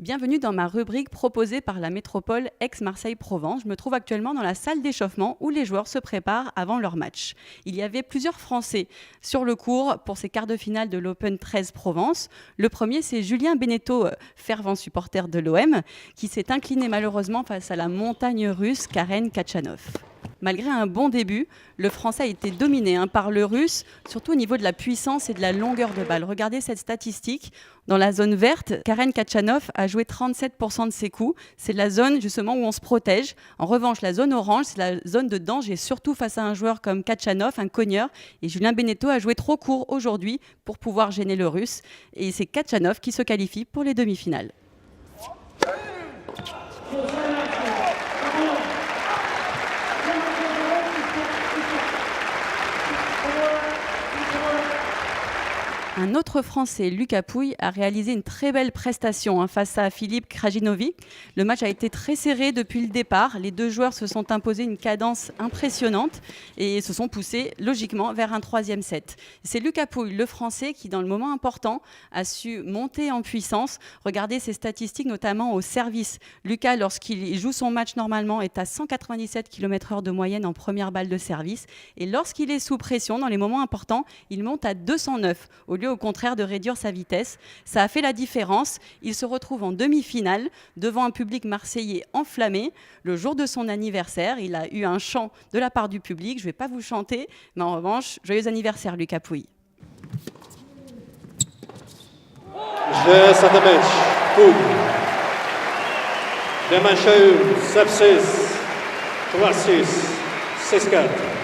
Bienvenue dans ma rubrique proposée par la métropole Aix-Marseille-Provence. Je me trouve actuellement dans la salle d'échauffement où les joueurs se préparent avant leur match. Il y avait plusieurs Français sur le court pour ces quarts de finale de l'Open 13 Provence. Le premier, c'est Julien Benneteau, fervent supporter de l'OM, qui s'est incliné malheureusement face à la montagne russe Karen Khachanov. Malgré un bon début, le Français a été dominé par le Russe, surtout au niveau de la puissance et de la longueur de balle. Regardez cette statistique. Dans la zone verte, Karen Khachanov a joué 37% de ses coups. C'est la zone justement où on se protège. En revanche, la zone orange, c'est la zone de danger, surtout face à un joueur comme Khachanov, un cogneur. Et Julien Benneteau a joué trop court aujourd'hui pour pouvoir gêner le Russe. Et c'est Khachanov qui se qualifie pour les demi-finales. Un autre Français, Lucas Pouille, a réalisé une très belle prestation face à Filip Krajinovic. Le match a été très serré depuis le départ. Les deux joueurs se sont imposés une cadence impressionnante et se sont poussés logiquement vers un troisième set. C'est Lucas Pouille, le Français, qui dans le moment important a su monter en puissance. Regardez ses statistiques, notamment au service. Lucas, lorsqu'il joue son match normalement, est à 197 km/h de moyenne en première balle de service. Et lorsqu'il est sous pression, dans les moments importants, il monte à 209 au lieu au contraire de réduire sa vitesse. Ça a fait la différence. Il se retrouve en demi-finale devant un public marseillais enflammé. Le jour de son anniversaire, il a eu un chant de la part du public. Je ne vais pas vous chanter, mais en revanche, joyeux anniversaire Lucas Pouille. źle Satamecz, Pouille. Demanchaül, 7-6, 3-6, 6-4.